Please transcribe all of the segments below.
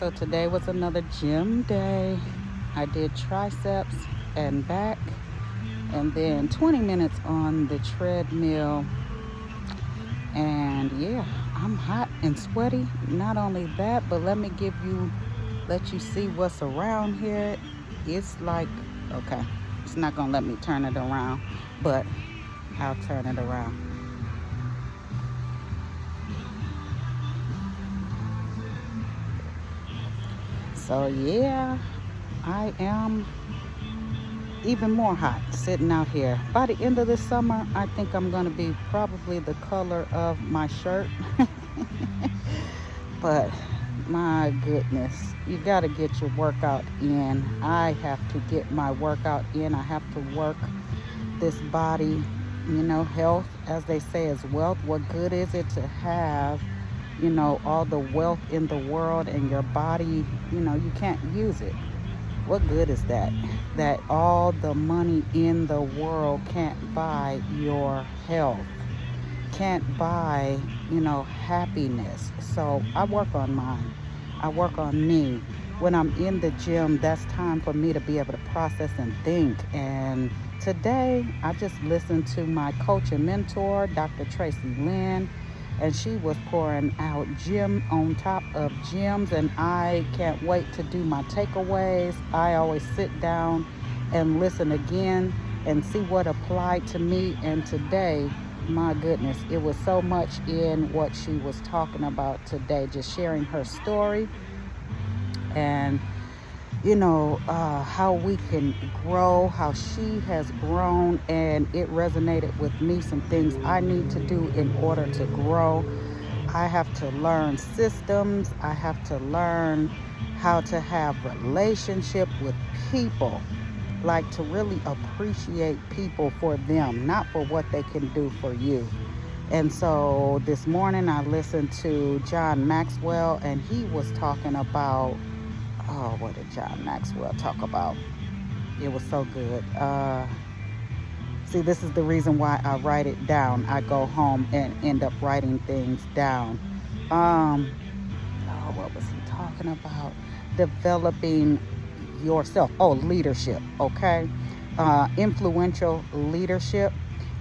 So today was another gym day. I did triceps and back, and then 20 minutes on the treadmill. And yeah, I'm hot and sweaty. Not only that, but let you see what's around here. It's like, okay, it's not gonna let me turn it around, but I'll turn it around. So yeah, I am even more hot sitting out here. By the end of the summer, I think I'm going to be probably the color of my shirt. But my goodness, you got to get your workout in. I have to get my workout in. I have to work this body. Health, as they say, is wealth. What good is it to have, all the wealth in the world and your body, you can't use it? What good is that? That all the money in the world can't buy your health, can't buy, happiness. So I work on mine. I work on me. When I'm in the gym, that's time for me to be able to process and think. And today, I just listened to my coach and mentor, Dr. Tracy Lynn, and she was pouring out gym on top of gyms, and I can't wait to do my takeaways. I always sit down and listen again and see what applied to me. And today, my goodness, it was so much in what she was talking about today, just sharing her story and how we can grow, how she has grown, and it resonated with me. Some things I need to do in order to grow. I have to learn systems. I have to learn how to have relationship with people, like to really appreciate people for them, not for what they can do for you. And so this morning I listened to John Maxwell, and he was talking about, oh, what did John Maxwell talk about? It was so good. See, this is the reason why I write it down. I go home and end up writing things down. What was he talking about? Developing yourself. Oh, leadership. Okay. Influential leadership.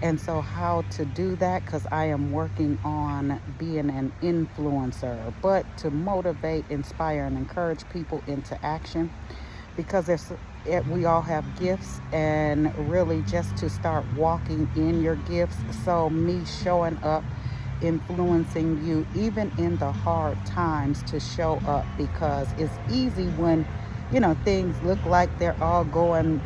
And so how to do that, because I am working on being an influencer, but to motivate, inspire, and encourage people into action, because we all have gifts, and really just to start walking in your gifts. So me showing up, influencing you, even in the hard times, to show up, because it's easy when, things look like they're all going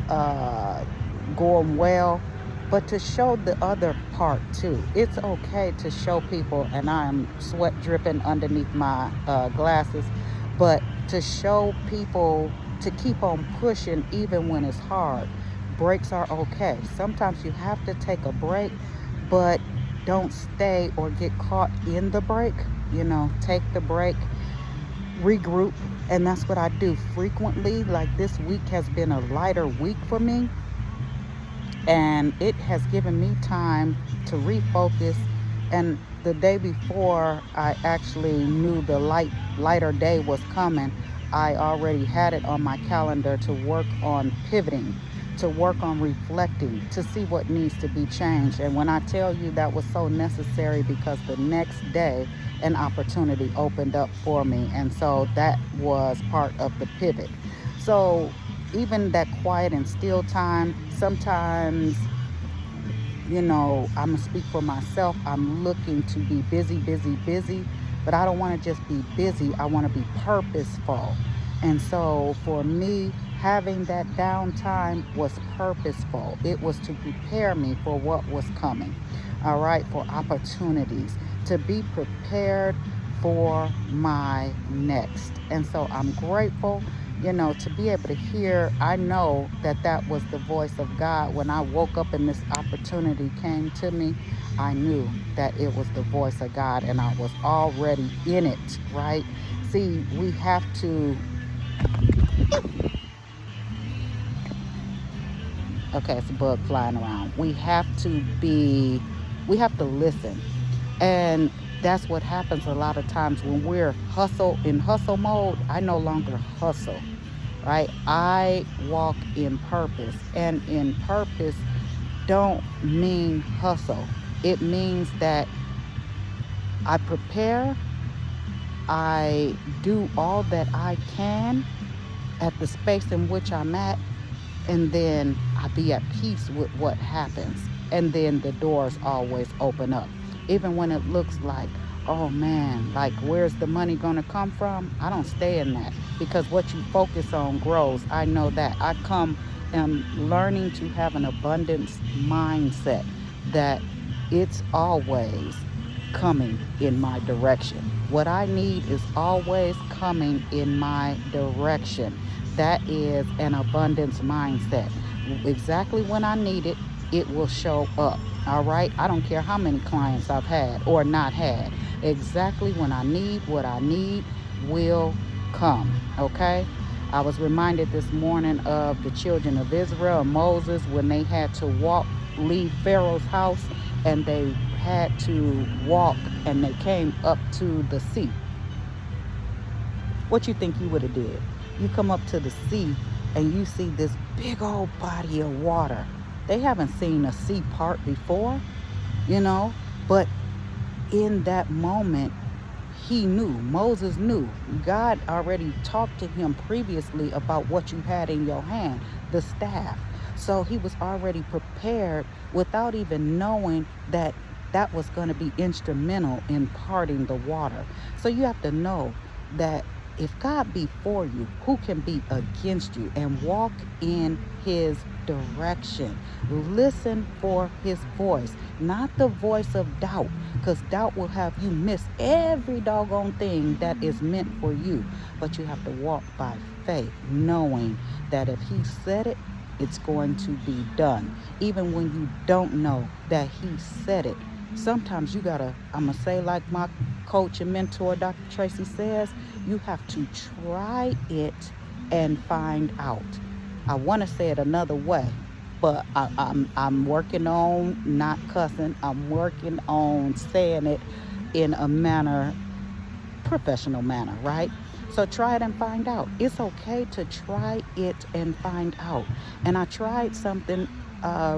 well, but to show the other part too. It's okay to show people, and I'm sweat dripping underneath my glasses, but to show people to keep on pushing even when it's hard. Breaks are okay. Sometimes you have to take a break, but don't stay or get caught in the break. Take the break, regroup, and that's what I do frequently. Like this week has been a lighter week for me, and it has given me time to refocus. And the day before I actually knew the lighter day was coming, I already had it on my calendar to work on pivoting, to work on reflecting, to see what needs to be changed. And when I tell you, that was so necessary, because the next day an opportunity opened up for me, and so that was part of the pivot. So even that quiet and still time, sometimes, I'm going to speak for myself. I'm looking to be busy, busy, busy, but I don't want to just be busy. I want to be purposeful. And so for me, having that downtime was purposeful. It was to prepare me for what was coming. All right, for opportunities, to be prepared for my next. And so I'm grateful, to be able to hear. I know that was the voice of God. When I woke up and this opportunity came to me, I knew that it was the voice of God, and I was already in it, right? See, we have to, okay, it's a bug flying around. We have to listen. And That's what happens a lot of times when we're in hustle mode. I no longer hustle, right? I walk in purpose, and in purpose don't mean hustle. It means that I prepare, I do all that I can at the space in which I'm at, and then I be at peace with what happens. And then the doors always open up. Even when it looks like, oh man, like where's the money gonna come from? I don't stay in that, because what you focus on grows. I know that. Am learning to have an abundance mindset, that it's always coming in my direction. What I need is always coming in my direction. That is an abundance mindset. Exactly when I need it, it will show up. All right. I don't care how many clients I've had or not had. Exactly when I need what I need will come. Okay. I was reminded this morning of the children of Israel and Moses when they had to leave Pharaoh's house, and they had to walk, and they came up to the sea. What you think you would have did? You come up to the sea and you see this big old body of water. They haven't seen a sea part before, you know, but in that moment, Moses knew. God already talked to him previously about what you had in your hand, the staff. So he was already prepared without even knowing that that was going to be instrumental in parting the water. So you have to know that if God be for you, who can be against you? And walk in his direction. Listen for his voice, not the voice of doubt, because doubt will have you miss every doggone thing that is meant for you. But you have to walk by faith, knowing that if he said it, it's going to be done. Even when you don't know that he said it. Sometimes I'm going to say like my coach and mentor, Dr. Tracy says, you have to try it and find out. I want to say it another way, but I'm working on not cussing. I'm working on saying it in a professional manner, right? So try it and find out. It's okay to try it and find out. And I tried something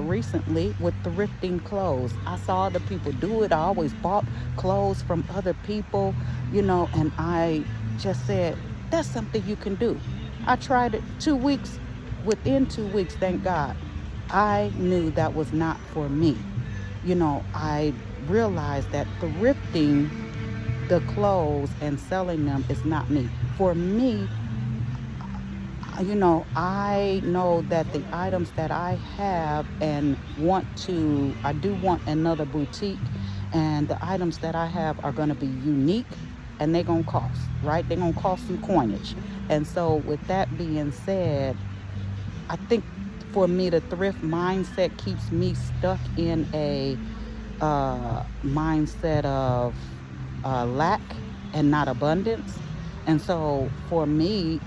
recently with thrifting clothes. I saw other people do it. I always bought clothes from other people, and I just said, that's something you can do. I tried it 2 weeks. Within 2 weeks, thank God, I knew that was not for me. I realized that thrifting the clothes and selling them is not me. For me, I know that the items that I have and I do want another boutique, and the items that I have are going to be unique, and they're going to cost, right? They're going to cost some coinage. And so with that being said, I think for me, the thrift mindset keeps me stuck in a mindset of lack and not abundance. And so for me,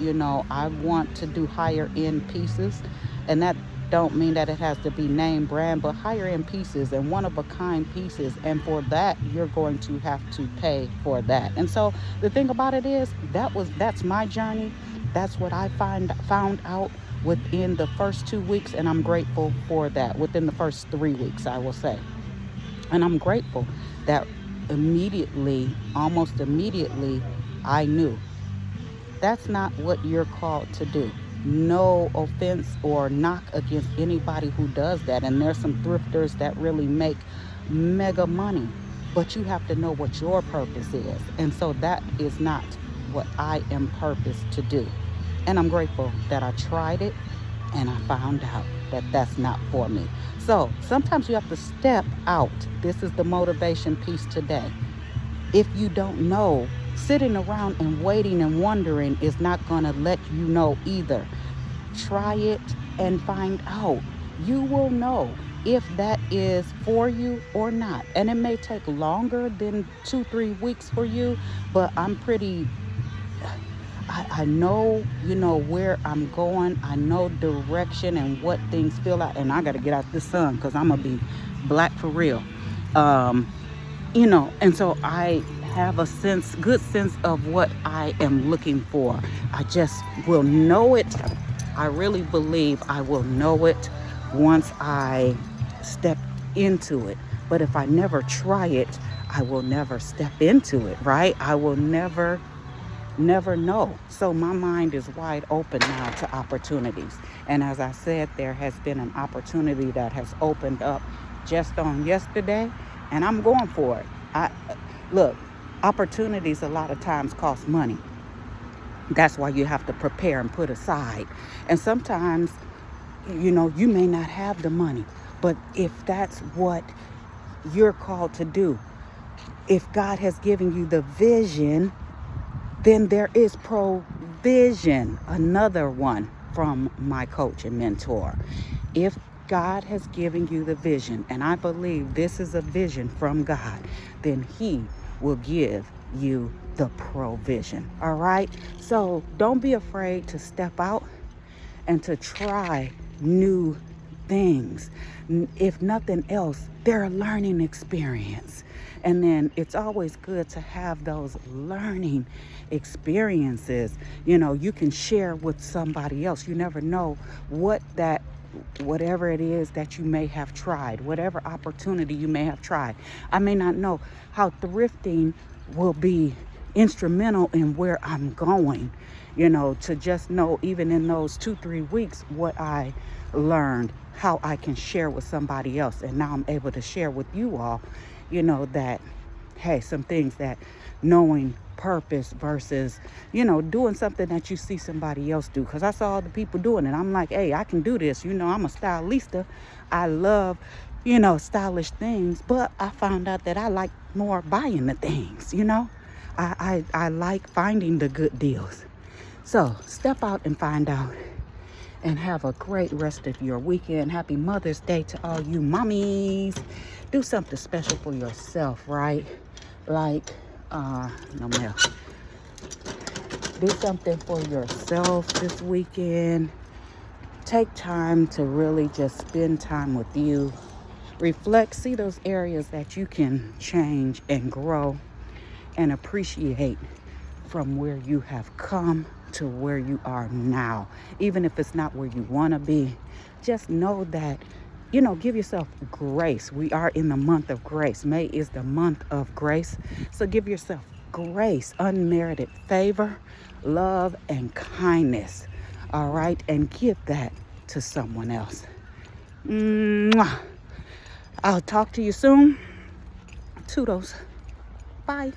I want to do higher end pieces, and that don't mean that it has to be name brand, but higher end pieces and one of a kind pieces. And for that, you're going to have to pay for that. And so the thing about it is that's my journey. That's what I found out within the first 2 weeks, and I'm grateful for that. Within the first 3 weeks, I will say. And I'm grateful that almost immediately, I knew that's not what you're called to do. No offense or knock against anybody who does that. And there's some thrifters that really make mega money, but you have to know what your purpose is. And so that is not what I am purposed to do. And I'm grateful that I tried it and I found out that that's not for me. So sometimes you have to step out. This is the motivation piece today. If you don't know, sitting around and waiting and wondering is not going to let you know either. Try it and find out. You will know if that is for you or not. And it may take longer than 2-3 weeks for you, but I know, where I'm going. I know direction and what things feel like. And I got to get out this sun because I'm going to be black for real. And so I have a good sense of what I am looking for. I just will know it. I really believe I will know it once I step into it. But if I never try it, I will never step into it, right? I will never know. So my mind is wide open now to opportunities. And as I said, there has been an opportunity that has opened up just on yesterday, and I'm going for it. Look, opportunities a lot of times cost money. That's why you have to prepare and put aside. And sometimes, you may not have the money, but if that's what you're called to do, if God has given you the vision, then there is provision. Another one from my coach and mentor. If God has given you the vision, and I believe this is a vision from God, then He will give you the provision. All right? So don't be afraid to step out and to try new things. If nothing else, they're a learning experience. And then it's always good to have those learning experiences. You can share with somebody else. You never know whatever it is that you may have tried, whatever opportunity you may have tried. I may not know how thrifting will be instrumental in where I'm going, to just know even in those 2-3 weeks what I learned, how I can share with somebody else. And now I'm able to share with you all, that, hey, some things that knowing purpose versus, doing something that you see somebody else do. Because I saw other people doing it. I'm like, hey, I can do this. I'm a stylista. I love, stylish things. But I found out that I like more buying the things, I like finding the good deals. So step out and find out. And have a great rest of your weekend. Happy Mother's Day to all you mommies. Do something special for yourself, right? Like, no mail. Do something for yourself this weekend. Take time to really just spend time with you. Reflect, see those areas that you can change and grow and appreciate from where you have come to where you are now. Even if it's not where you want to be, just know that, give yourself grace. We are in the month of grace. May is the month of grace. So give yourself grace, unmerited favor, love, and kindness. All right? And give that to someone else. Mwah. I'll talk to you soon. Toodles. Bye.